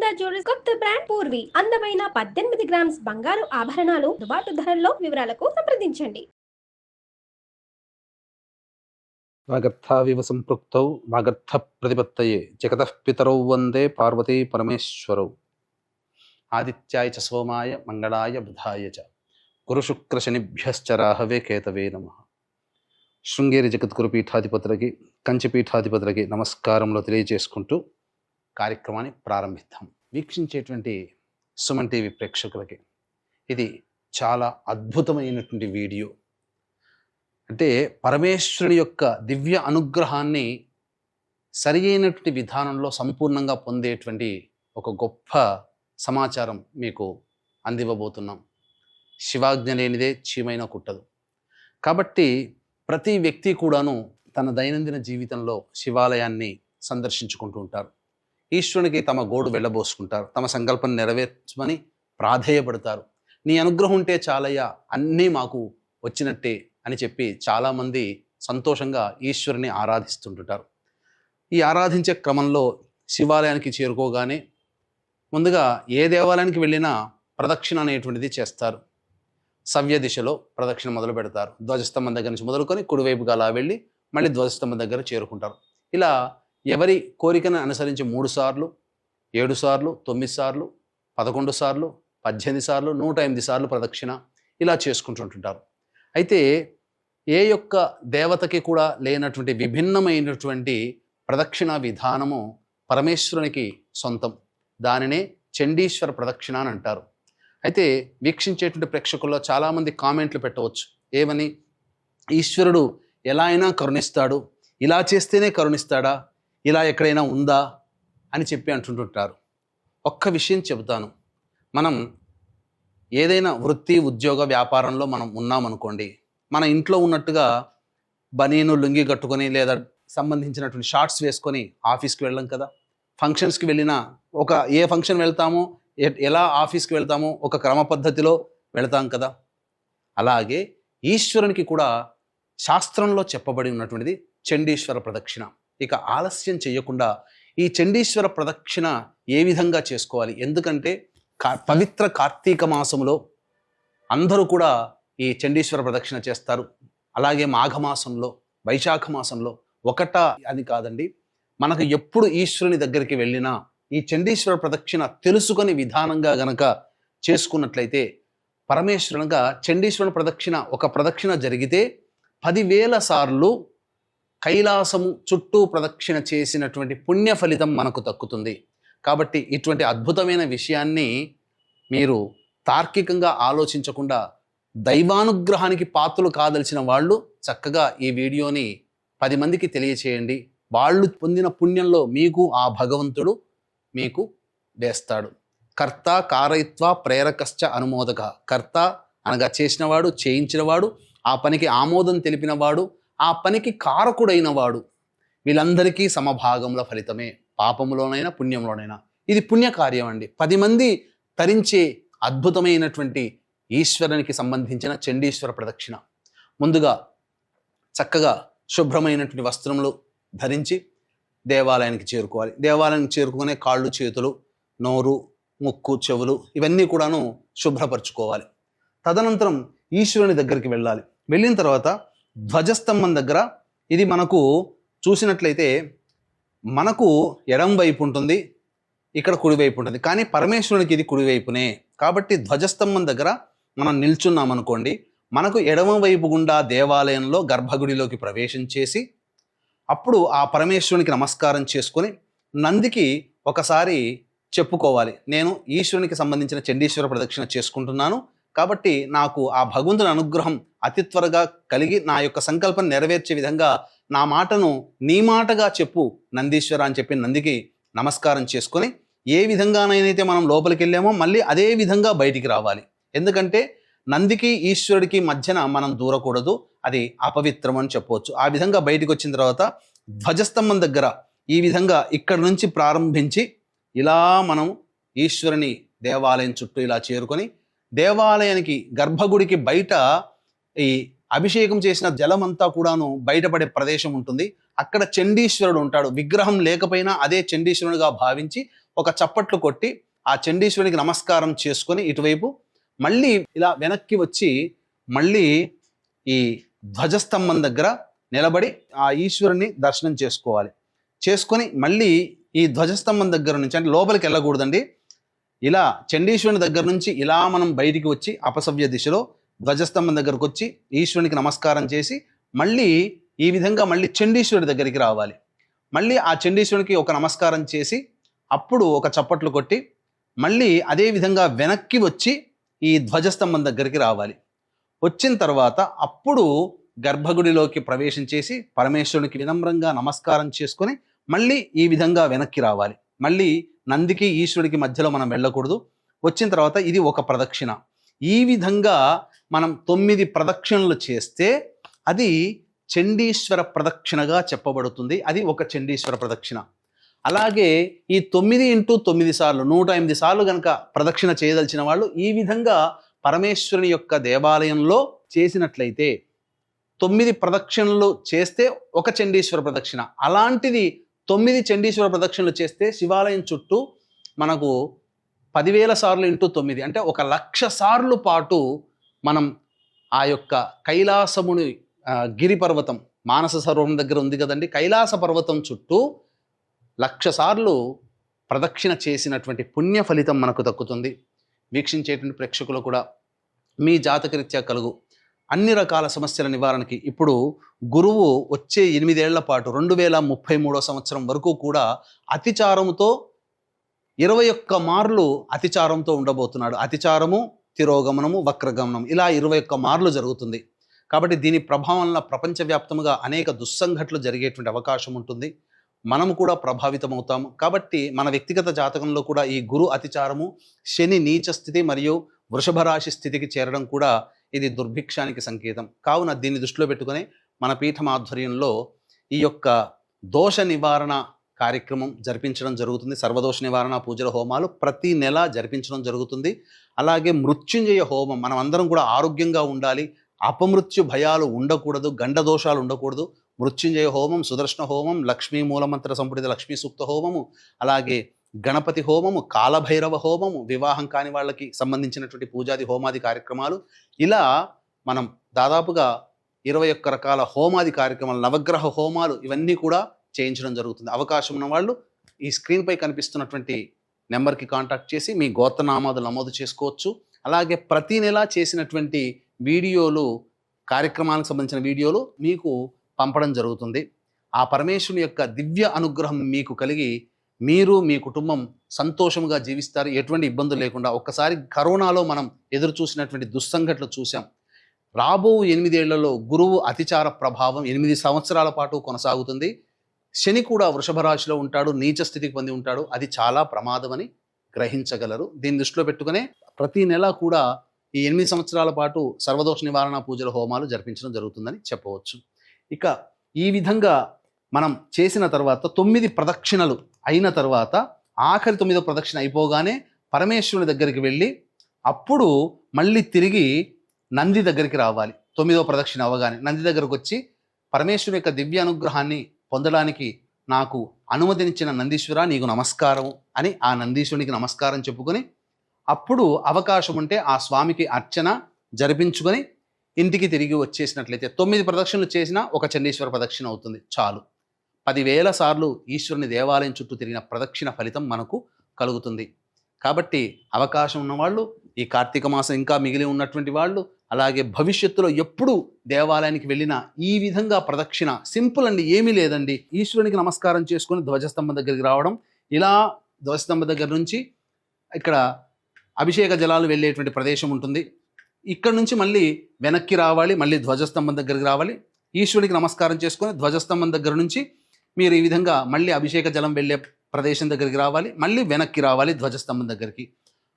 పూర్విత jewellers కొత్త brand Purvi అందమైన 18 grams బంగారు ఆభరణాలు దుబాటు ధరల్లో. వివరాలకు సంప్రదించండి. వాగర్థావివ సంపృక్తౌ వాగర్థ ప్రతిపత్తయే జగతః పితరౌ వందే పార్వతీ పరమేశ్వరౌ. ఆదిత్యాయ చ సోమాయ మంగళాయ బుధాయ చ గురుశుక్ర శనిభ్యశ్చ రాహవే కేతవే నమః. శృంగేరి జగద్గురు పీఠాధిపతులకి కంచి పీఠాధిపతులకి నమస్కారంలో తెలియజేసుకుంటూ కార్యక్రమాన్ని ప్రారంభిద్దాం. వీక్షించేటువంటి సుమన్ టీవీ ప్రేక్షకులకి ఇది చాలా అద్భుతమైనటువంటి వీడియో. అంటే పరమేశ్వరుడి యొక్క దివ్య అనుగ్రహాన్ని సరి అయినటువంటి విధానంలో సంపూర్ణంగా పొందేటువంటి ఒక గొప్ప సమాచారం మీకు అందివ్వబోతున్నాం. శివాజ్ఞ లేనిదే చీమైన కుట్టదు. కాబట్టి ప్రతి వ్యక్తి కూడాను తన దైనందిన జీవితంలో శివాలయాన్ని సందర్శించుకుంటూ ఉంటారు. ఈశ్వరునికి తమ గోడు వెళ్ళబోసుకుంటారు. తమ సంకల్పం నెరవేర్చమని ప్రాధేయపడతారు. నీ అనుగ్రహం ఉంటే చాలయ్యా, అన్నీ మాకు వచ్చినట్టే అని చెప్పి చాలామంది సంతోషంగా ఈశ్వరుని ఆరాధిస్తుంటుంటారు. ఈ ఆరాధించే క్రమంలో శివాలయానికి చేరుకోగానే ముందుగా ఏ దేవాలయానికి వెళ్ళినా ప్రదక్షిణ అనేటువంటిది చేస్తారు. సవ్య దిశలో ప్రదక్షిణ మొదలు పెడతారు. ధ్వజస్తంభం దగ్గర నుంచి మొదలుకొని కుడివైపుగా అలా వెళ్ళి మళ్ళీ ధ్వజస్తంభం దగ్గర చేరుకుంటారు. ఇలా ఎవరి కోరికను అనుసరించి 3 సార్లు, 7 సార్లు, 9 సార్లు, 11 సార్లు, 18 సార్లు, 108 సార్లు ప్రదక్షిణ ఇలా చేసుకుంటుంటారు. అయితే ఏ యొక్క దేవతకి కూడా లేనటువంటి విభిన్నమైనటువంటి ప్రదక్షిణ విధానము పరమేశ్వరునికి సొంతం. దానినే చండీశ్వర ప్రదక్షిణ అని అంటారు. అయితే వీక్షించేటువంటి ప్రేక్షకుల్లో చాలామంది కామెంట్లు పెట్టవచ్చు. ఏమని? ఈశ్వరుడు ఎలా అయినా కరుణిస్తాడు, ఇలా చేస్తేనే కరుణిస్తాడా, ఇలా ఎక్కడైనా ఉందా అని చెప్పి అంటుంటుంటారు. ఒక్క విషయం చెబుతాను. మనం ఏదైనా వృత్తి, ఉద్యోగ, వ్యాపారంలో మనం ఉన్నామనుకోండి, మన ఇంట్లో ఉన్నట్టుగా బనీను, లుంగి కట్టుకొని లేదా సంబంధించినటువంటి షార్ట్స్ వేసుకొని ఆఫీస్కి వెళ్ళం కదా. ఫంక్షన్స్కి వెళ్ళినా ఏ ఫంక్షన్ వెళ్తామో, ఎలా ఆఫీస్కి వెళ్తామో ఒక క్రమ పద్ధతిలో వెళతాం కదా. అలాగే ఈశ్వరునికి కూడా శాస్త్రంలో చెప్పబడి ఉన్నటువంటిది చండీశ్వర ప్రదక్షిణ. ఇక ఆలస్యం చేయకుండా ఈ చండీశ్వర ప్రదక్షిణ ఏ విధంగా చేసుకోవాలి? ఎందుకంటే పవిత్ర కార్తీక మాసంలో అందరూ కూడా ఈ చండీశ్వర ప్రదక్షిణ చేస్తారు. అలాగే మాఘమాసంలో, వైశాఖ మాసంలో ఒకటా అని కాదండి, మనకు ఎప్పుడు ఈశ్వరుని దగ్గరికి వెళ్ళినా ఈ చండీశ్వర ప్రదక్షిణ తెలుసుకొని విధానంగా గనక చేసుకున్నట్లయితే పరమేశ్వరునిగా చండీశ్వరుని ప్రదక్షిణ ఒక ప్రదక్షిణ జరిగితే 10,000 సార్లు కైలాసము చుట్టూ ప్రదక్షిణ చేసినటువంటి పుణ్య ఫలితం మనకు దక్కుతుంది. కాబట్టి ఇటువంటి అద్భుతమైన విషయాన్ని మీరు తార్కికంగా ఆలోచించకుండా దైవానుగ్రహానికి పాత్రలు కాదలిచిన వాళ్ళు చక్కగా ఈ వీడియోని 10 మందికి తెలియచేయండి. వాళ్ళు పొందిన పుణ్యంలో మీకు ఆ భగవంతుడు మీకు వేస్తాడు. కర్త కారయిత్వ ప్రేరకశ్చ అనుమోదక. కర్త అనగా చేసినవాడు, చేయించినవాడు, ఆ పనికి ఆమోదం తెలిపినవాడు, ఆ పనికి కారకుడైన వాడు, వీళ్ళందరికీ సమభాగంలో ఫలితమే, పాపంలోనైనా పుణ్యంలోనైనా. ఇది పుణ్యకార్యం అండి. 10 మంది తరించే అద్భుతమైనటువంటి ఈశ్వరునికి సంబంధించిన చండీశ్వర ప్రదక్షిణ. ముందుగా చక్కగా శుభ్రమైనటువంటి వస్త్రములు ధరించి దేవాలయానికి చేరుకోవాలి. దేవాలయానికి చేరుకునే కాళ్ళు, చేతులు, నోరు, ముక్కు, చెవులు ఇవన్నీ కూడాను శుభ్రపరచుకోవాలి. తదనంతరం ఈశ్వరుని దగ్గరికి వెళ్ళాలి. వెళ్ళిన తర్వాత ధ్వజస్తంభం దగ్గర, ఇది మనకు చూసినట్లయితే మనకు ఎడం వైపు ఉంటుంది, ఇక్కడ కుడివైపు ఉంటుంది. కానీ పరమేశ్వరునికి ఇది కుడివైపునే. కాబట్టి ధ్వజస్తంభం దగ్గర మనం నిల్చున్నాం అనుకోండి, మనకు ఎడమ వైపు గుండా దేవాలయంలో గర్భగుడిలోకి ప్రవేశం చేసి అప్పుడు ఆ పరమేశ్వరునికి నమస్కారం చేసుకొని నందికి ఒకసారి చెప్పుకోవాలి, నేను ఈశ్వరునికి సంబంధించిన చండీశ్వర ప్రదక్షిణ చేసుకుంటున్నాను, కాబట్టి నాకు ఆ భగవంతుని అనుగ్రహం అతి త్వరగా కలిగి నా యొక్క సంకల్పం నెరవేర్చే విధంగా నా మాటను నీ మాటగా చెప్పు నందీశ్వర అని చెప్పి నందికి నమస్కారం చేసుకొని ఏ విధంగానైతే మనం లోపలికి వెళ్ళామో మళ్ళీ అదే విధంగా బయటికి రావాలి. ఎందుకంటే నందికి ఈశ్వరుడికి మధ్యన మనం దూరకూడదు, అది అపవిత్రం అని చెప్పవచ్చు. ఆ విధంగా బయటికి వచ్చిన తర్వాత ధ్వజస్తంభం దగ్గర ఈ విధంగా ఇక్కడ నుంచి ప్రారంభించి ఇలా మనం ఈశ్వరుని దేవాలయం చుట్టూ ఇలా చేరుకొని దేవాలయానికి గర్భగుడికి బయట ఈ అభిషేకం చేసిన జలం అంతా కూడాను బయటపడే ప్రదేశం ఉంటుంది. అక్కడ చండీశ్వరుడు ఉంటాడు. విగ్రహం లేకపోయినా అదే చండీశ్వరునిగా భావించి ఒక చప్పట్లు కొట్టి ఆ చండీశ్వరునికి నమస్కారం చేసుకొని ఇటువైపు మళ్ళీ ఇలా వెనక్కి వచ్చి మళ్ళీ ఈ ధ్వజస్తంభం దగ్గర నిలబడి ఆ ఈశ్వరుని దర్శనం చేసుకోవాలి. చేసుకొని మళ్ళీ ఈ ధ్వజస్తంభం దగ్గర నుంచి, అంటే లోపలికి వెళ్ళకూడదండి, ఇలా చండీశ్వరుని దగ్గర నుంచి ఇలా మనం బయటికి వచ్చి అపసవ్య దిశలో ధ్వజస్తంభం దగ్గరకు వచ్చి ఈశ్వరునికి నమస్కారం చేసి మళ్ళీ ఈ విధంగా మళ్ళీ చండీశ్వరుడి దగ్గరికి రావాలి. మళ్ళీ ఆ చండీశ్వరునికి ఒక నమస్కారం చేసి అప్పుడు ఒక చప్పట్లు కొట్టి మళ్ళీ అదే విధంగా వెనక్కి వచ్చి ఈ ధ్వజస్తంభం దగ్గరికి రావాలి. వచ్చిన తర్వాత అప్పుడు గర్భగుడిలోకి ప్రవేశం చేసి పరమేశ్వరునికి వినమ్రంగా నమస్కారం చేసుకొని మళ్ళీ ఈ విధంగా వెనక్కి రావాలి. మళ్ళీ నందికి ఈశ్వరుడికి మధ్యలో మనం వెళ్ళకూడదు. వచ్చిన తర్వాత ఇది ఒక ప్రదక్షిణ. ఈ విధంగా మనం 9 ప్రదక్షిణలు చేస్తే అది చండీశ్వర ప్రదక్షిణగా చెప్పబడుతుంది. అది ఒక చండీశ్వర ప్రదక్షిణ. అలాగే ఈ 9x9 సార్లు 108 సార్లు కనుక ప్రదక్షిణ చేయదలిచిన వాళ్ళు ఈ విధంగా పరమేశ్వరుని యొక్క దేవాలయంలో చేసినట్లయితే 9 ప్రదక్షిణలు చేస్తే ఒక చండీశ్వర ప్రదక్షిణ. అలాంటిది 9 చండీశ్వర ప్రదక్షిణలు చేస్తే శివాలయం చుట్టూ మనకు 10,000 సార్లు × 9 అంటే 1,00,000 సార్లు పాటు మనం ఆ యొక్క కైలాసముని గిరి పర్వతం మానస సరోవరం దగ్గర ఉంది కదండి, కైలాస పర్వతం చుట్టూ 1,00,000 సార్లు ప్రదక్షిణ చేసినటువంటి పుణ్య ఫలితం మనకు దక్కుతుంది. వీక్షించేటువంటి ప్రేక్షకులు కూడా మీ జాతకరీత్యా కలుగు అన్ని రకాల సమస్యల నివారణకి ఇప్పుడు గురువు వచ్చే 8 ఏళ్ల పాటు 2033 సంవత్సరం వరకు కూడా అతిచారముతో 21 మార్లు అతిచారంతో ఉండబోతున్నాడు. అతిచారము, తిరోగమనము, వక్రగమనం ఇలా 21 మార్లు జరుగుతుంది. కాబట్టి దీని ప్రభావం వల్ల ప్రపంచవ్యాప్తంగా అనేక దుస్సంఘటనలు జరిగేటువంటి అవకాశం ఉంటుంది. మనము కూడా ప్రభావితం అవుతాము. కాబట్టి మన వ్యక్తిగత జాతకంలో కూడా ఈ గురు అతిచారము, శని నీచ స్థితి మరియు వృషభ రాశి స్థితికి చేరడం కూడా ఇది దుర్భిక్షానికి సంకేతం. కావున దీన్ని దృష్టిలో పెట్టుకొని మన పీఠం ఆధ్వర్యంలో ఈ యొక్క దోష నివారణ కార్యక్రమం జరిపించడం జరుగుతుంది. సర్వదోష నివారణ పూజల హోమాలు ప్రతి నెల జరిపించడం జరుగుతుంది. అలాగే మృత్యుంజయ హోమం, మనం అందరం కూడా ఆరోగ్యంగా ఉండాలి, అపమృత్యు భయాలు ఉండకూడదు, గండ దోషాలు ఉండకూడదు. మృత్యుంజయ హోమం, సుదర్శన హోమం, లక్ష్మీ మూలమంత్ర సంపుటిత లక్ష్మీ సూక్త హోమము, అలాగే గణపతి హోమము, కాలభైరవ హోమము, వివాహం కాని వాళ్ళకి సంబంధించినటువంటి పూజాది హోమాది కార్యక్రమాలు, ఇలా మనం దాదాపుగా 21 రకాల హోమాది కార్యక్రమాలు, నవగ్రహ హోమాలు ఇవన్నీ కూడా చేయించడం జరుగుతుంది. అవకాశం ఉన్న వాళ్ళు ఈ స్క్రీన్పై కనిపిస్తున్నటువంటి నెంబర్కి కాంటాక్ట్ చేసి మీ గోత్రనామాదులు నమోదు చేసుకోవచ్చు. అలాగే ప్రతి నెల చేసినటువంటి వీడియోలు, కార్యక్రమాలకు సంబంధించిన వీడియోలు మీకు పంపడం జరుగుతుంది. ఆ పరమేశ్వరుని యొక్క దివ్య అనుగ్రహం మీకు కలిగి మీరు మీ కుటుంబం సంతోషంగా జీవిస్తారు, ఎటువంటి ఇబ్బందులు లేకుండా. ఒక్కసారి కరోనాలో మనం ఎదురు చూసినటువంటి దుస్సంఘటనలు చూసాం. రాబో 8 ఏళ్లలో గురువు అతిచార ప్రభావం 8 సంవత్సరాల పాటు కొనసాగుతుంది. శని కూడా వృషభ రాశిలో ఉంటాడు, నీచ స్థితికి పొంది ఉంటాడు. అది చాలా ప్రమాదమని గ్రహించగలరు. దీన్ని దృష్టిలో పెట్టుకునే ప్రతి నెల కూడా ఈ 8 సంవత్సరాల పాటు సర్వదోష నివారణ పూజల హోమాలు జరిపించడం జరుగుతుందని చెప్పవచ్చు. ఇక ఈ విధంగా మనం చేసిన తర్వాత 9 ప్రదక్షిణలు అయిన తర్వాత ఆఖరి 9వ ప్రదక్షిణ అయిపోగానే పరమేశ్వరుని దగ్గరికి వెళ్ళి అప్పుడు మళ్ళీ తిరిగి నంది దగ్గరికి రావాలి. 9వ ప్రదక్షిణ అవగానే నంది దగ్గరకు వచ్చి పరమేశ్వరుని యొక్క దివ్య అనుగ్రహాన్ని పొందడానికి నాకు అనుమతినిచ్చిన నందీశ్వర నీకు నమస్కారం అని ఆ నందీశ్వరునికి నమస్కారం చెప్పుకొని అప్పుడు అవకాశం ఉంటే ఆ స్వామికి అర్చన జరిపించుకొని ఇంటికి తిరిగి వచ్చేసినట్లయితే 9 ప్రదక్షిణలు చేసినా ఒక చండీశ్వర ప్రదక్షిణ అవుతుంది. చాలు. 10,000 సార్లు ఈశ్వరుని దేవాలయం చుట్టూ తిరిగిన ప్రదక్షిణ ఫలితం మనకు కలుగుతుంది. కాబట్టి అవకాశం ఉన్నవాళ్ళు, ఈ కార్తీక మాసం ఇంకా మిగిలి ఉన్నటువంటి వాళ్ళు, అలాగే భవిష్యత్తులో ఎప్పుడు దేవాలయానికి వెళ్ళినా ఈ విధంగా ప్రదక్షిణ సింపుల్ అండి, ఏమీ లేదండి. ఈశ్వరునికి నమస్కారం చేసుకొని ధ్వజస్తంభం దగ్గరికి రావడం, ఇలా ధ్వజస్తంభం దగ్గర నుంచి ఇక్కడ అభిషేక జలాలు వెళ్ళేటువంటి ప్రదేశం ఉంటుంది. ఇక్కడ నుంచి మళ్ళీ వెనక్కి రావాలి, మళ్ళీ ధ్వజస్తంభం దగ్గరికి రావాలి, ఈశ్వరునికి నమస్కారం చేసుకొని ధ్వజస్తంభం దగ్గర నుంచి మీరు ఈ విధంగా మళ్ళీ అభిషేక జలం వెళ్ళే ప్రదేశం దగ్గరికి రావాలి, మళ్ళీ వెనక్కి రావాలి ధ్వజస్తంభం దగ్గరికి.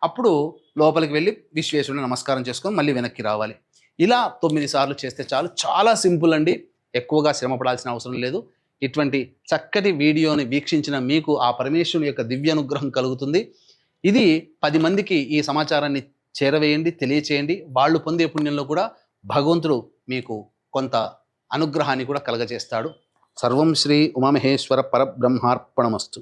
అప్పుడు లోపలికి వెళ్ళి విశ్వేశ్వరుని నమస్కారం చేసుకొని మళ్ళీ వెనక్కి రావాలి. ఇలా 9 సార్లు చేస్తే చాలు. చాలా సింపుల్ అండి, ఎక్కువగా శ్రమ పడాల్సిన అవసరం లేదు. ఇటువంటి చక్కటి వీడియోని వీక్షించిన మీకు ఆ పరమేశ్వరుని యొక్క దివ్య అనుగ్రహం కలుగుతుంది. ఇది 10 మందికి ఈ సమాచారాన్ని చేరవేయండి, తెలియచేయండి. వాళ్ళు పొందే పుణ్యంలో కూడా భగవంతుడు మీకు కొంత అనుగ్రహాన్ని కూడా కలగజేస్తాడు. సర్వం శ్రీ ఉమామహేశ్వర పరబ్రహ్మార్పణమస్తు.